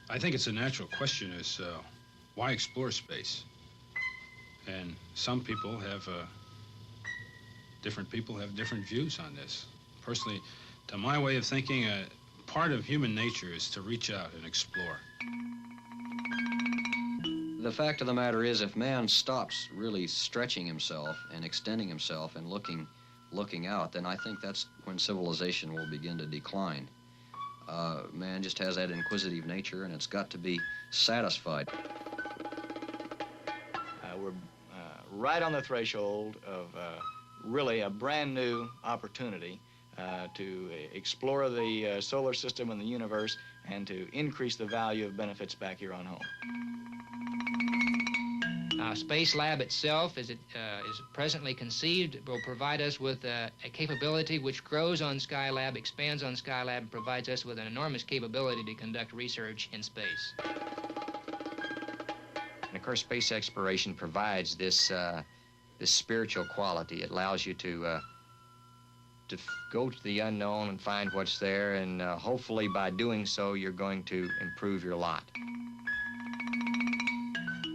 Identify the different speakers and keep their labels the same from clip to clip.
Speaker 1: I think it's a natural question is why explore space? And some people have, different people have different views on this. Personally, to my way of thinking, part of human nature is to reach out and explore.
Speaker 2: The fact of the matter is, if man stops really stretching himself and extending himself and looking out, then I think that's when civilization will begin to decline. Man just has that inquisitive nature, and it's got to be satisfied.
Speaker 3: We're right on the threshold of really a brand new opportunity to explore the solar system and the universe and to increase the value of benefits back here on home.
Speaker 4: Space Lab itself, as it is presently conceived, will provide us with a capability which grows on Skylab, expands on Skylab, and provides us with an enormous capability to conduct research in space.
Speaker 2: And of course, space exploration provides this spiritual quality. It allows you to go to the unknown and find what's there, and hopefully by doing so, you're going to improve your lot.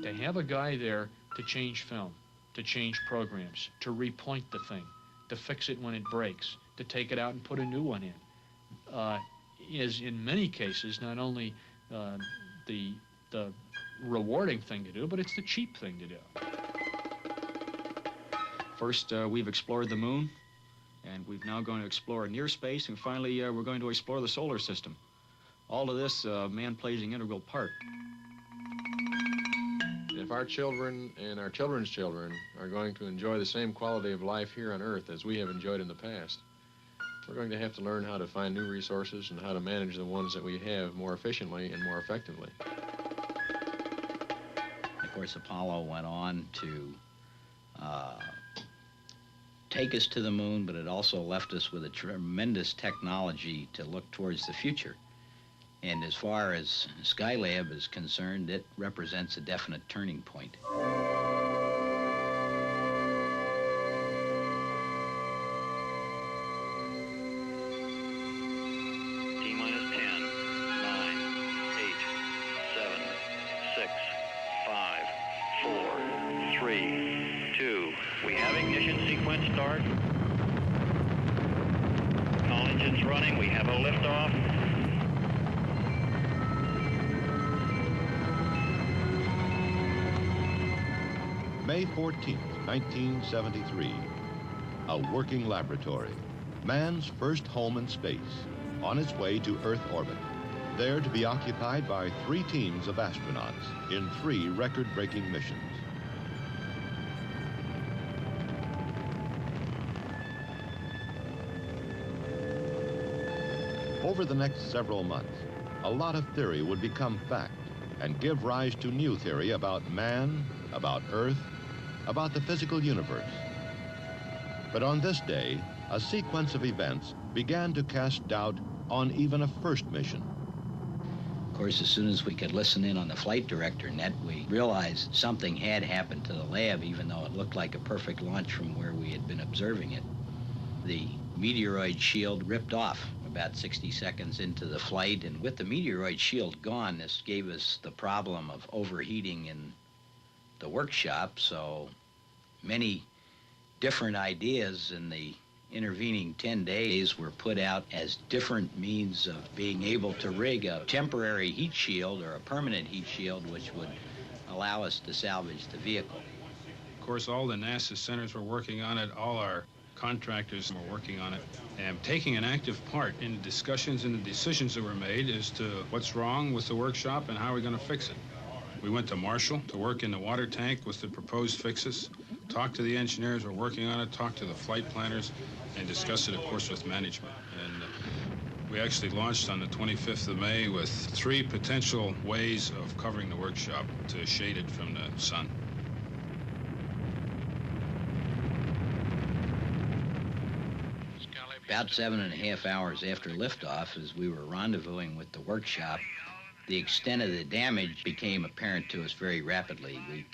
Speaker 5: To have a guy there to change film, to change programs, to repoint the thing, to fix it when it breaks, to take it out and put a new one in, is in many cases not only the rewarding thing to do, but it's the cheap thing to do.
Speaker 6: First, we've explored the moon, and we've now going to explore near space, and finally we're going to explore the solar system. All of this, man plays an integral part.
Speaker 7: If our children and our children's children are going to enjoy the same quality of life here on Earth as we have enjoyed in the past, we're going to have to learn how to find new resources and how to manage the ones that we have more efficiently and more effectively.
Speaker 8: Of course, Apollo went on to take us to the moon, but it also left us with a tremendous technology to look towards the future. And as far as Skylab is concerned, it represents a definite turning point.
Speaker 9: T-minus 10, 9, 8, 7, 6, 5, 4, 3, 2. We have ignition sequence start. All engines running. We have a liftoff.
Speaker 10: May 14th, 1973. A working laboratory. Man's first home in space, on its way to Earth orbit. There to be occupied by 3 teams of astronauts in 3 record-breaking missions. Over the next several months, a lot of theory would become fact and give rise to new theory about man, about Earth, about the physical universe. But on this day, a sequence of events began to cast doubt on even a first mission.
Speaker 8: Of course, as soon as we could listen in on the flight director net, we realized something had happened to the lab, even though it looked like a perfect launch from where we had been observing it. The meteoroid shield ripped off about 60 seconds into the flight, and with the meteoroid shield gone, this gave us the problem of overheating in the workshop, so many different ideas in the intervening 10 days were put out as different means of being able to rig a temporary heat shield or a permanent heat shield which would allow us to salvage the vehicle.
Speaker 1: Of course, all the NASA centers were working on it, all our contractors were working on it, and taking an active part in the discussions and the decisions that were made as to what's wrong with the workshop and how we're going to fix it. We went to Marshall to work in the water tank with the proposed fixes, talked to the engineers who were working on it, talked to the flight planners, and discussed it, of course, with management. And we actually launched on the 25th of May with 3 potential ways of covering the workshop to shade it from the sun.
Speaker 8: About 7.5 hours after liftoff, as we were rendezvousing with the workshop, the extent of the damage became apparent to us very rapidly. We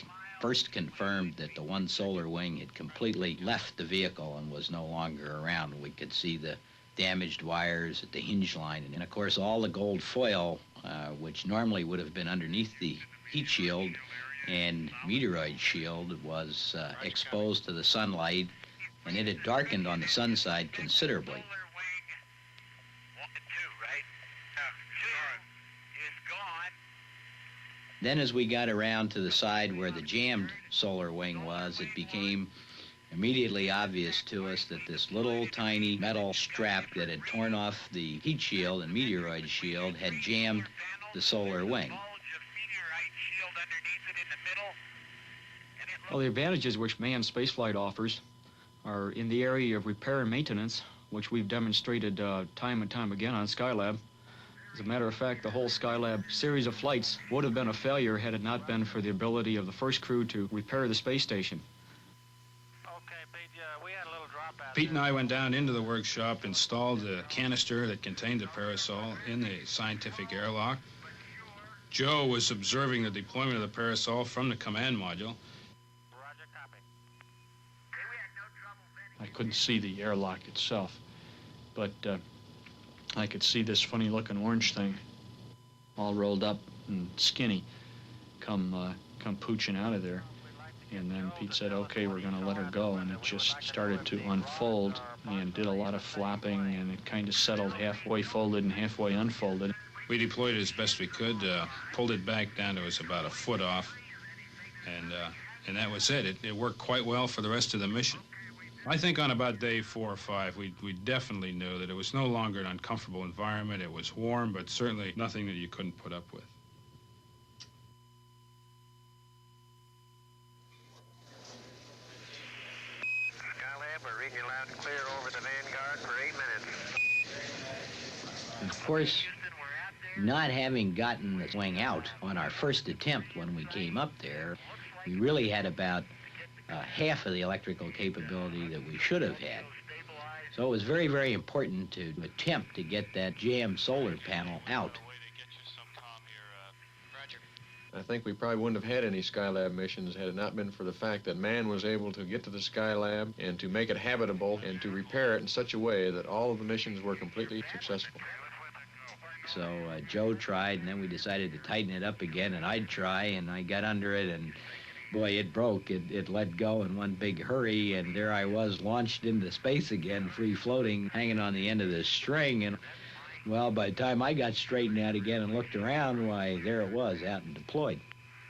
Speaker 8: first confirmed that the one solar wing had completely left the vehicle and was no longer around. We could see the damaged wires at the hinge line, and of course all the gold foil which normally would have been underneath the heat shield and meteoroid shield, was exposed to the sunlight, and it had darkened on the sun side considerably. Then as we got around to the side where the jammed solar wing was, it became immediately obvious to us that this little tiny metal strap that had torn off the heat shield and meteoroid shield had jammed the solar wing.
Speaker 6: Well, the advantages which manned spaceflight offers are in the area of repair and maintenance, which we've demonstrated time and time again on Skylab. As a matter of fact, the whole Skylab series of flights would have been a failure had it not been for the ability of the first crew to repair the space station.
Speaker 1: Pete and I went down into the workshop, installed the canister that contained the parasol in the scientific airlock. Joe was observing the deployment of the parasol from the command module.
Speaker 5: I couldn't see the airlock itself, but I could see this funny-looking orange thing, all rolled up and skinny, come pooching out of there. And then Pete said, okay, we're going to let her go, and it just started to unfold and did a lot of flopping, and it kind of settled halfway folded and halfway unfolded.
Speaker 1: We deployed it as best we could, pulled it back down to us about a foot off, and that was it. It worked quite well for the rest of the mission. I think on about day 4 or 5, we definitely knew that it was no longer an uncomfortable environment. It was warm, but certainly nothing that you couldn't put up with.
Speaker 9: Skylab, we're reading you loud and clear over the Vanguard for 8 minutes.
Speaker 8: Of course, not having gotten the wing out on our first attempt when we came up there, we really had about half of the electrical capability that we should have had. So it was very, very important to attempt to get that jammed solar panel out.
Speaker 7: I think we probably wouldn't have had any Skylab missions had it not been for the fact that man was able to get to the Skylab and to make it habitable and to repair it in such a way that all of the missions were completely successful.
Speaker 8: So Joe tried, and then we decided to tighten it up again, and I'd try, and I got under it, and boy, it broke. It let go in one big hurry, and there I was, launched into space again, free-floating, hanging on the end of this string. And, well, by the time I got straightened out again and looked around, why, there it was, out and deployed.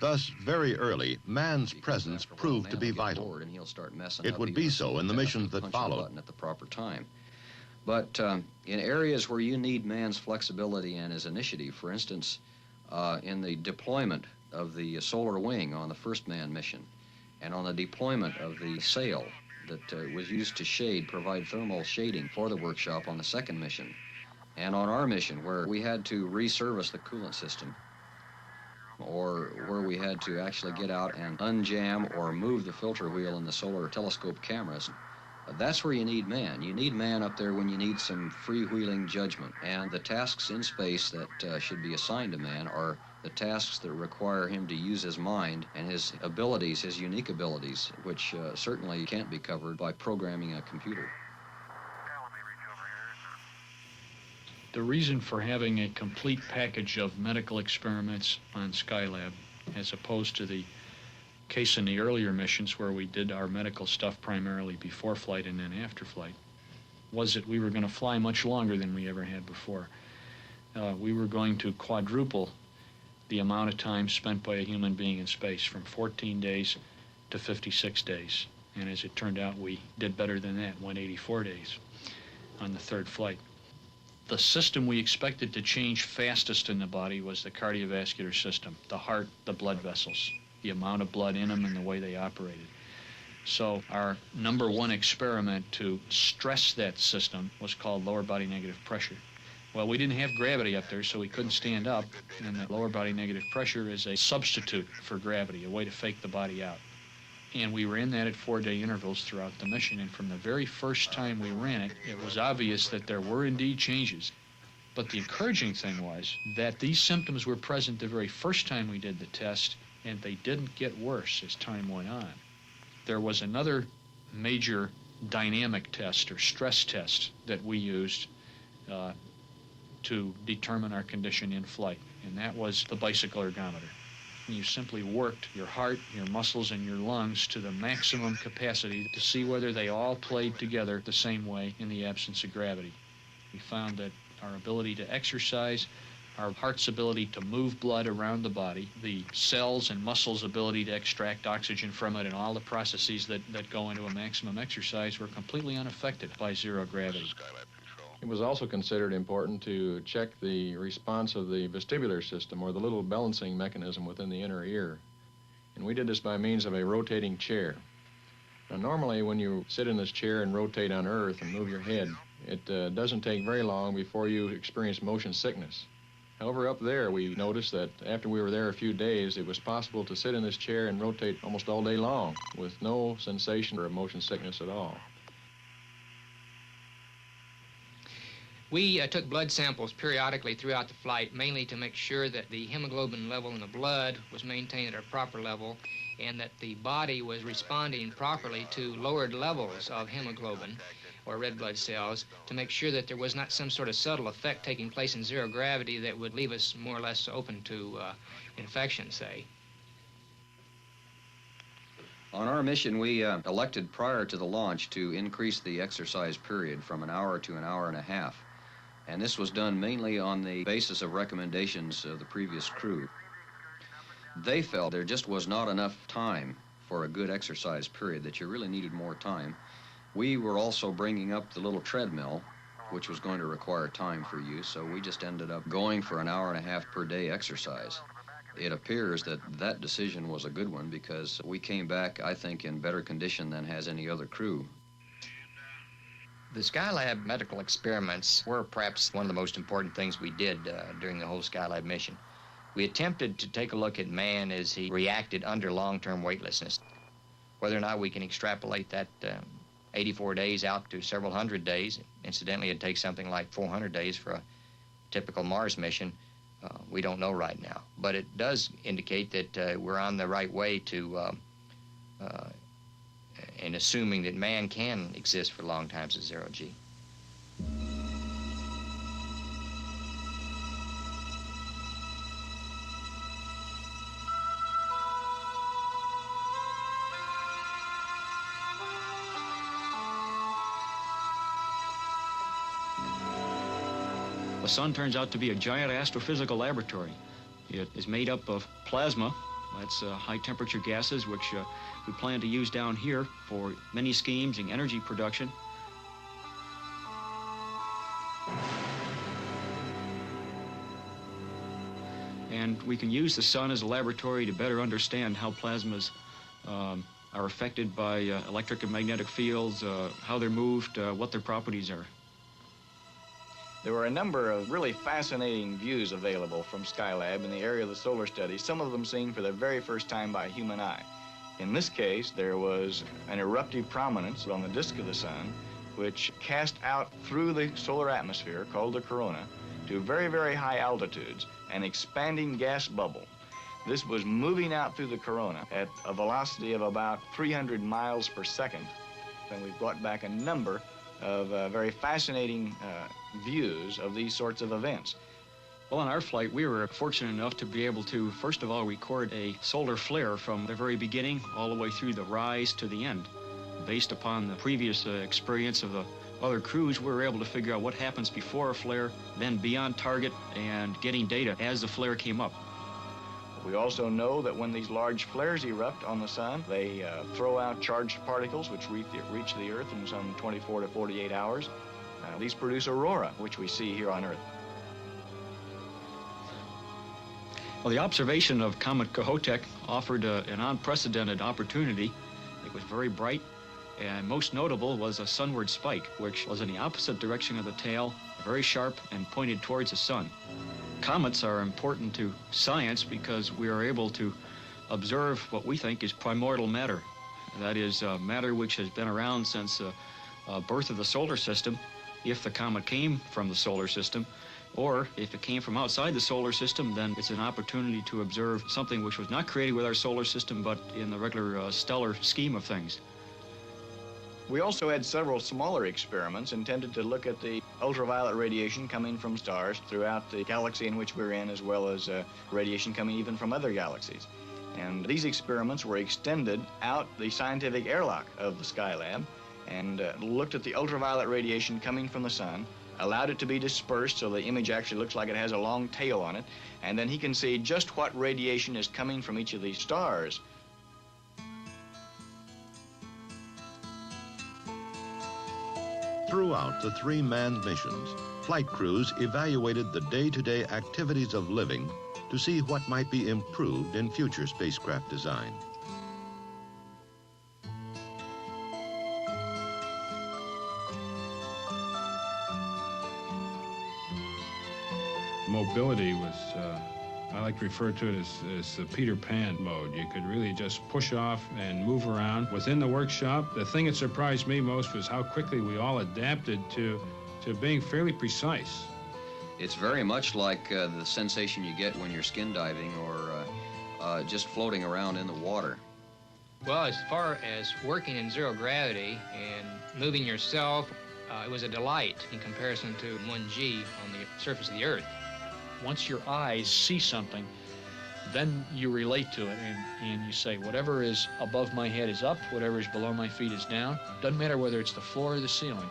Speaker 10: Thus, very early, man's presence proved to be vital.
Speaker 2: And he'll start messing
Speaker 10: It
Speaker 2: up.
Speaker 10: would
Speaker 2: He
Speaker 10: be
Speaker 2: wants
Speaker 10: so
Speaker 2: to
Speaker 10: in the
Speaker 2: punch
Speaker 10: missions that
Speaker 2: a
Speaker 10: followed.
Speaker 2: button at the proper time. But in areas where you need man's flexibility and his initiative, for instance, in the deployment of the solar wing on the first manned mission, and on the deployment of the sail that was used to provide thermal shading for the workshop on the second mission, and on our mission where we had to resurface the coolant system, or where we had to actually get out and unjam or move the filter wheel in the solar telescope cameras. That's where you need man. You need man up there when you need some freewheeling judgment. And the tasks in space that should be assigned to man are the tasks that require him to use his mind and his abilities, his unique abilities, which certainly can't be covered by programming a computer.
Speaker 5: The reason for having a complete package of medical experiments on Skylab, as opposed to the case in the earlier missions where we did our medical stuff primarily before flight and then after flight, was that we were going to fly much longer than we ever had before. We were going to quadruple the amount of time spent by a human being in space, from 14 days to 56 days. And as it turned out, we did better than that, went 84 days on the third flight. The system we expected to change fastest in the body was the cardiovascular system, the heart, the blood vessels, the amount of blood in them and the way they operated. So our number one experiment to stress that system was called lower body negative pressure. Well, we didn't have gravity up there, so we couldn't stand up, and the lower body negative pressure is a substitute for gravity, a way to fake the body out. And we ran that at 4-day intervals throughout the mission, and from the very first time we ran it, it was obvious that there were indeed changes. But the encouraging thing was that these symptoms were present the very first time we did the test, and they didn't get worse as time went on. There was another major dynamic test or stress test that we used to determine our condition in flight, and that was the bicycle ergometer. You simply worked your heart, your muscles, and your lungs to the maximum capacity to see whether they all played together the same way in the absence of gravity. We found that our ability to exercise, our heart's ability to move blood around the body, the cells and muscles' ability to extract oxygen from it, and all the processes that go into a maximum exercise were completely unaffected by zero gravity.
Speaker 7: It was also considered important to check the response of the vestibular system, or the little balancing mechanism within the inner ear. And we did this by means of a rotating chair. Now, normally when you sit in this chair and rotate on Earth and move your head, it doesn't take very long before you experience motion sickness. However, up there we noticed that after we were there a few days, it was possible to sit in this chair and rotate almost all day long with no sensation or motion sickness at all.
Speaker 4: We took blood samples periodically throughout the flight, mainly to make sure that the hemoglobin level in the blood was maintained at a proper level and that the body was responding properly to lowered levels of hemoglobin or red blood cells, to make sure that there was not some sort of subtle effect taking place in zero gravity that would leave us more or less open to infection, say.
Speaker 2: On our mission, we elected prior to the launch to increase the exercise period from an hour to an hour and a half. And this was done mainly on the basis of recommendations of the previous crew. They felt there just was not enough time for a good exercise period, that you really needed more time. We were also bringing up the little treadmill, which was going to require time for use, so we just ended up going for an hour and a half per day exercise. It appears that that decision was a good one, because we came back, I think, in better condition than has any other crew.
Speaker 11: The Skylab medical experiments were perhaps one of the most important things we did during the whole Skylab mission. We attempted to take a look at man as he reacted under long-term weightlessness. Whether or not we can extrapolate that 84 days out to several hundred days, incidentally it takes something like 400 days for a typical Mars mission, we don't know right now. But it does indicate that we're on the right way to in assuming that man can exist for long times at zero G.
Speaker 6: The sun turns out to be a giant astrophysical laboratory. It is made up of plasma. That's high-temperature gases, which we plan to use down here for many schemes in energy production. And we can use the sun as a laboratory to better understand how plasmas are affected by electric and magnetic fields, how they're moved, what their properties are.
Speaker 3: There were a number of really fascinating views available from Skylab in the area of the solar study, some of them seen for the very first time by human eye. In this case, there was an eruptive prominence on the disk of the sun, which cast out through the solar atmosphere, called the corona, to very, very high altitudes, an expanding gas bubble. This was moving out through the corona at a velocity of about 300 miles per second. And we brought back a number of very fascinating views of these sorts of events.
Speaker 6: Well, on our flight, we were fortunate enough to be able to, first of all, record a solar flare from the very beginning all the way through the rise to the end. Based upon the previous experience of the other crews, we were able to figure out what happens before a flare, then beyond target, and getting data as the flare came up.
Speaker 3: We also know that when these large flares erupt on the sun, they throw out charged particles which reach the Earth in some 24 to 48 hours. These produce aurora, which we see here on Earth.
Speaker 6: Well, the observation of Comet Kohoutek offered an unprecedented opportunity. It was very bright, and most notable was a sunward spike, which was in the opposite direction of the tail, very sharp and pointed towards the sun. Comets are important to science because we are able to observe what we think is primordial matter. That is matter which has been around since the birth of the solar system, if the comet came from the solar system, or if it came from outside the solar system, then it's an opportunity to observe something which was not created with our solar system, but in the regular stellar scheme of things.
Speaker 3: We also had several smaller experiments intended to look at the ultraviolet radiation coming from stars throughout the galaxy in which we're in, as well as radiation coming even from other galaxies. And these experiments were extended out the scientific airlock of the Skylab and looked at the ultraviolet radiation coming from the sun, allowed it to be dispersed so the image actually looks like it has a long tail on it, and then he can see just what radiation is coming from each of these stars.
Speaker 10: Throughout the 3 manned missions, flight crews evaluated the day-to-day activities of living to see what might be improved in future spacecraft design.
Speaker 1: Mobility was, I like to refer to it as the Peter Pan mode. You could really just push off and move around within the workshop. The thing that surprised me most was how quickly we all adapted to being fairly precise.
Speaker 2: It's very much like the sensation you get when you're skin diving or just floating around in the water.
Speaker 4: Well, as far as working in zero gravity and moving yourself, it was a delight in comparison to 1G on the surface of the Earth.
Speaker 5: Once your eyes see something, then you relate to it and you say, whatever is above my head is up, whatever is below my feet is down. Doesn't matter whether it's the floor or the ceiling.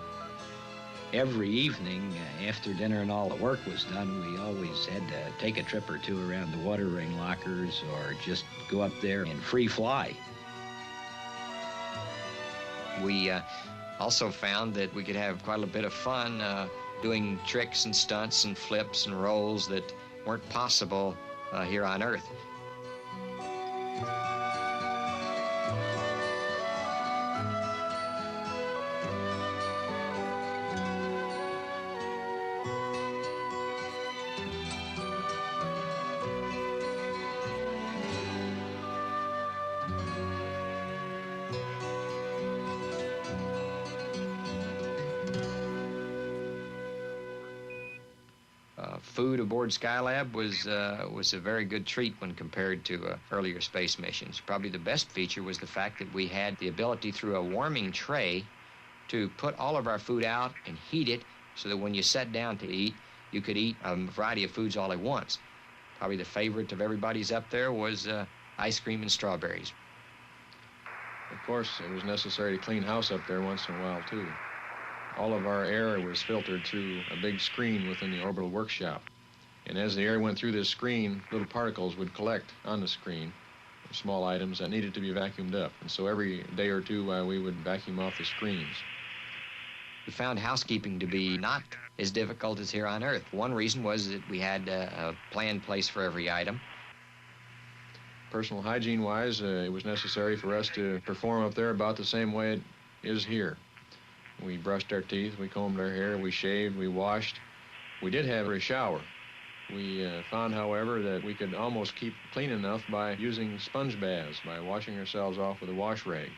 Speaker 8: Every evening after dinner and all the work was done, we always had to take a trip or two around the water ring lockers or just go up there and free fly.
Speaker 11: We also found that we could have quite a bit of fun doing tricks and stunts and flips and rolls that weren't possible here on Earth. Food aboard Skylab was a very good treat when compared to earlier space missions. Probably the best feature was the fact that we had the ability through a warming tray to put all of our food out and heat it so that when you sat down to eat, you could eat a variety of foods all at once. Probably the favorite of everybody's up there was ice cream and strawberries.
Speaker 7: Of course, it was necessary to clean house up there once in a while, too. All of our air was filtered through a big screen within the Orbital Workshop. And as the air went through this screen, little particles would collect on the screen, small items that needed to be vacuumed up. And so every day or two, we would vacuum off the screens.
Speaker 11: We found housekeeping to be not as difficult as here on Earth. One reason was that we had a planned place for every item.
Speaker 7: Personal hygiene-wise, it was necessary for us to perform up there about the same way it is here. We brushed our teeth, we combed our hair, we shaved, we washed. We did have a shower. We found, however, that we could almost keep clean enough by using sponge baths, by washing ourselves off with a wash rag.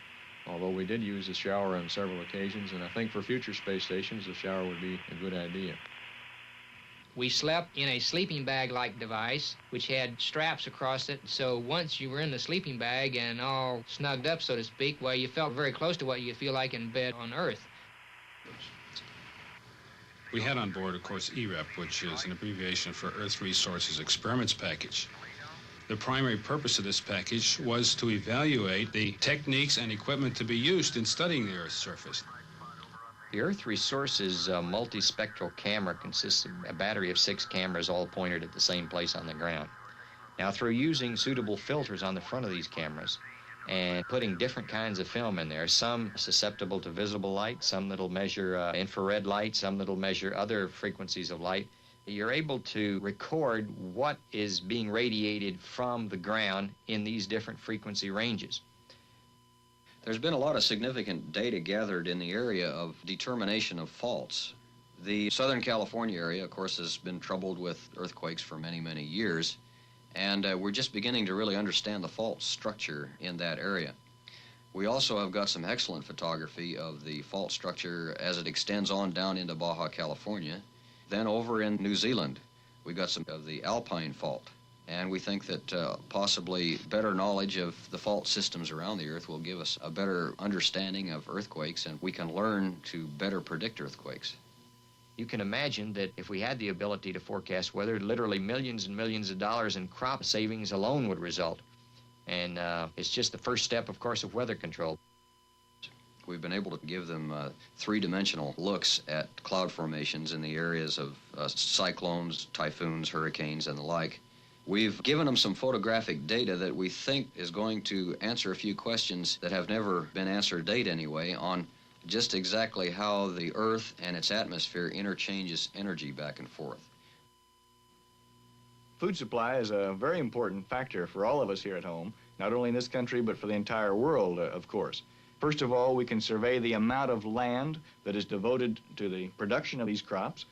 Speaker 7: Although we did use the shower on several occasions, and I think for future space stations, the shower would be a good idea.
Speaker 4: We slept in a sleeping bag-like device, which had straps across it, so once you were in the sleeping bag and all snugged up, so to speak, well, you felt very close to what you feel like in bed on Earth.
Speaker 1: We had on board, of course, EREP, which is an abbreviation for Earth Resources Experiments Package. The primary purpose of this package was to evaluate the techniques and equipment to be used in studying the Earth's surface.
Speaker 11: The Earth Resources multispectral camera consists of a battery of 6 cameras all pointed at the same place on the ground. Now, through using suitable filters on the front of these cameras and putting different kinds of film in there, some susceptible to visible light, some that'll measure infrared light, some that'll measure other frequencies of light, you're able to record what is being radiated from the ground in these different frequency ranges.
Speaker 2: There's been a lot of significant data gathered in the area of determination of faults. The Southern California area, of course, has been troubled with earthquakes for many, many years, and we're just beginning to really understand the fault structure in that area. We also have got some excellent photography of the fault structure as it extends on down into Baja California. Then over in New Zealand, we got some of the Alpine fault. And we think that possibly better knowledge of the fault systems around the Earth will give us a better understanding of earthquakes, and we can learn to better predict earthquakes.
Speaker 11: You can imagine that if we had the ability to forecast weather, literally millions and millions of dollars in crop savings alone would result. And it's just the first step, of course, of weather control.
Speaker 2: We've been able to give them three-dimensional looks at cloud formations in the areas of cyclones, typhoons, hurricanes, and the like. We've given them some photographic data that we think is going to answer a few questions that have never been answered to date anyway on just exactly how the Earth and its atmosphere interchanges energy back and forth.
Speaker 3: Food supply is a very important factor for all of us here at home, not only in this country, but for the entire world, of course. First of all, we can survey the amount of land that is devoted to the production of these crops.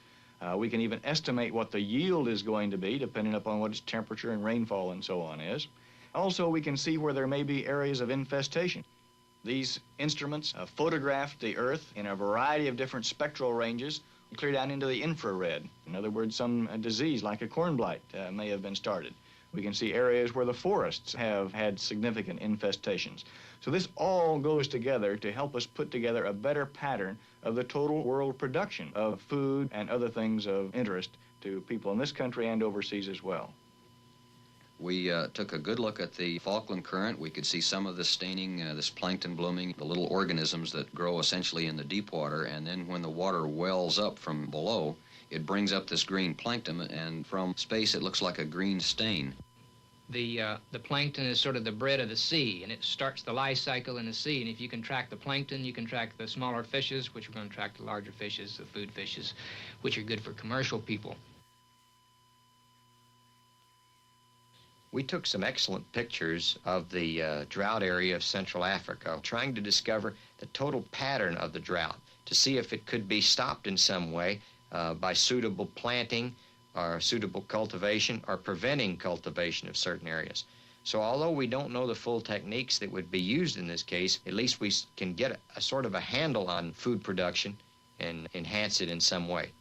Speaker 3: We can even estimate what the yield is going to be, depending upon what its temperature and rainfall and so on is. Also, we can see where there may be areas of infestation. These instruments photograph the Earth in a variety of different spectral ranges, clear down into the infrared. In other words, some disease like a corn blight may have been started. We can see areas where the forests have had significant infestations. So this all goes together to help us put together a better pattern of the total world production of food and other things of interest to people in this country and overseas as well.
Speaker 2: We took a good look at the Falkland Current. We could see some of the staining, this plankton blooming, the little organisms that grow essentially in the deep water, and then when the water wells up from below, it brings up this green plankton, and from space it looks like a green stain.
Speaker 4: The plankton is sort of the bread of the sea, and it starts the life cycle in the sea. And if you can track the plankton, you can track the smaller fishes, which are going to track the larger fishes, the food fishes, which are good for commercial people.
Speaker 11: We took some excellent pictures of the drought area of Central Africa, trying to discover the total pattern of the drought, to see if it could be stopped in some way by suitable planting, or suitable cultivation, or preventing cultivation of certain areas. So although we don't know the full techniques that would be used in this case, at least we can get a sort of a handle on food production and enhance it in some way.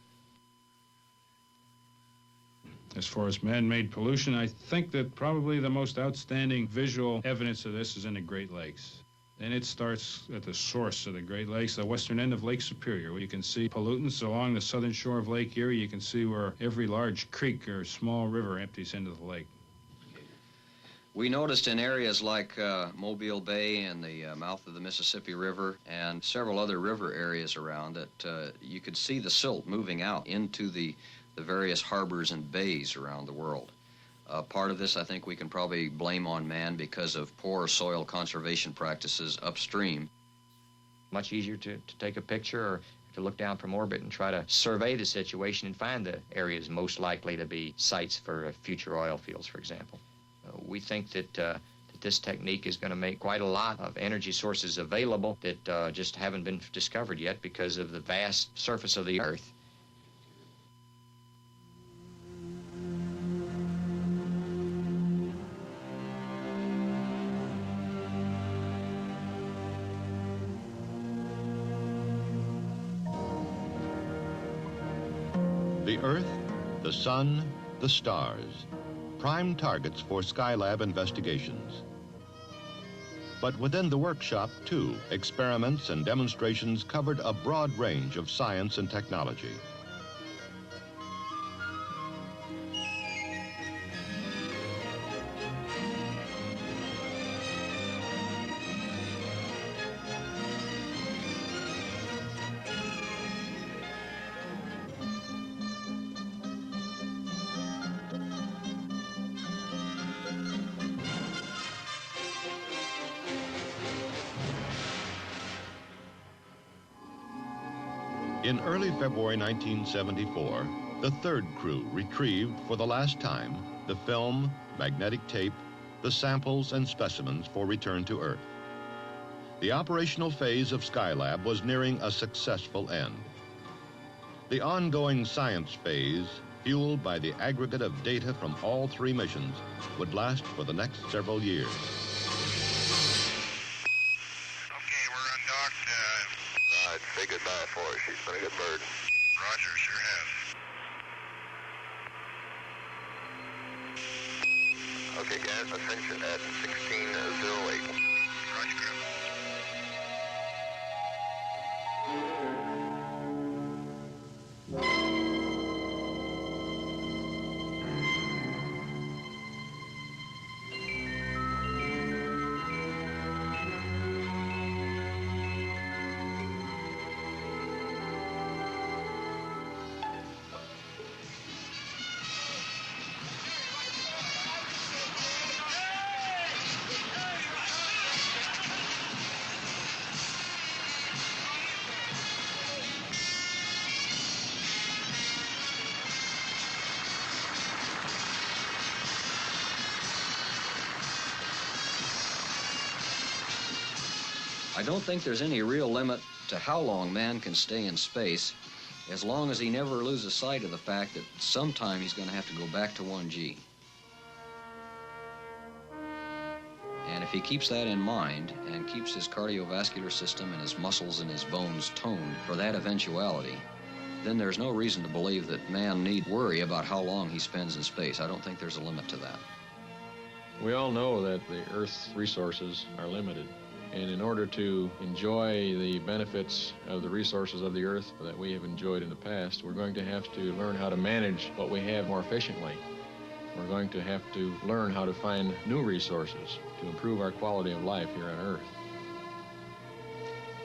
Speaker 1: As far as man-made pollution, I think that probably the most outstanding visual evidence of this is in the Great Lakes. And it starts at the source of the Great Lakes, the western end of Lake Superior, where you can see pollutants along the southern shore of Lake Erie. You can see where every large creek or small river empties into the lake.
Speaker 2: We noticed in areas like Mobile Bay and the mouth of the Mississippi River and several other river areas around that you could see the silt moving out into the various harbors and bays around the world. Part of this I think we can probably blame on man because of poor soil conservation practices upstream.
Speaker 11: Much easier to take a picture or to look down from orbit and try to survey the situation and find the areas most likely to be sites for future oil fields, for example. We think that this technique is going to make quite a lot of energy sources available that just haven't been discovered yet because of the vast surface of the Earth.
Speaker 10: The Earth, the Sun, the stars, prime targets for Skylab investigations. But within the workshop, too, experiments and demonstrations covered a broad range of science and technology. In early February 1974, the third crew retrieved for the last time the film, magnetic tape, the samples and specimens for return to Earth. The operational phase of Skylab was nearing a successful end. The ongoing science phase, fueled by the aggregate of data from all three missions, would last for the next several years.
Speaker 9: Say goodbye for her. She's been a good bird. Roger, sure has. Okay, gas ascension at 1608. Roger, Grim.
Speaker 2: I don't think there's any real limit to how long man can stay in space, as long as he never loses sight of the fact that sometime he's going to have to go back to 1G. And if he keeps that in mind and keeps his cardiovascular system and his muscles and his bones toned for that eventuality, then there's no reason to believe that man need worry about how long he spends in space. I don't think there's a limit to that.
Speaker 7: We all know that the Earth's resources are limited. And in order to enjoy the benefits of the resources of the Earth that we have enjoyed in the past, we're going to have to learn how to manage what we have more efficiently. We're going to have to learn how to find new resources to improve our quality of life here on Earth.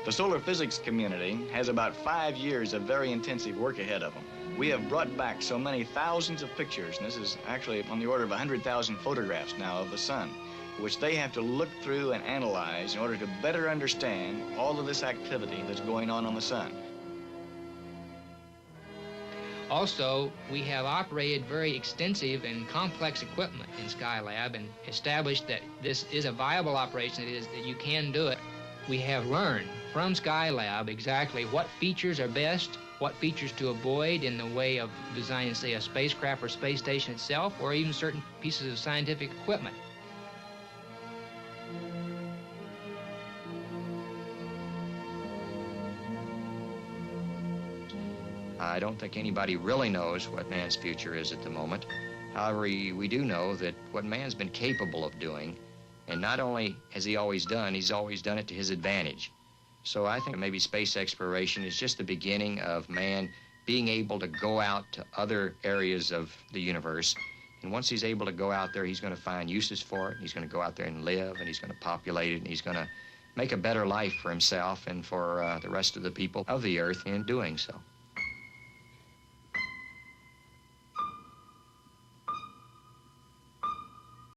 Speaker 3: The solar physics community has about 5 years of very intensive work ahead of them. We have brought back so many thousands of pictures, and this is actually on the order of 100,000 photographs now of the sun, which they have to look through and analyze in order to better understand all of this activity that's going on the sun.
Speaker 4: Also, we have operated very extensive and complex equipment in Skylab and established that this is a viable operation, that you can do it. We have learned from Skylab exactly what features are best, what features to avoid in the way of designing, say, a spacecraft or space station itself, or even certain pieces of scientific equipment.
Speaker 11: I don't think anybody really knows what man's future is at the moment. However, we do know that what man's been capable of doing, and not only has he always done, he's always done it to his advantage. So I think maybe space exploration is just the beginning of man being able to go out to other areas of the universe. And once he's able to go out there, he's going to find uses for it. He's going to go out there and live, and he's going to populate it, and he's going to make a better life for himself and for the rest of the people of the Earth in doing so.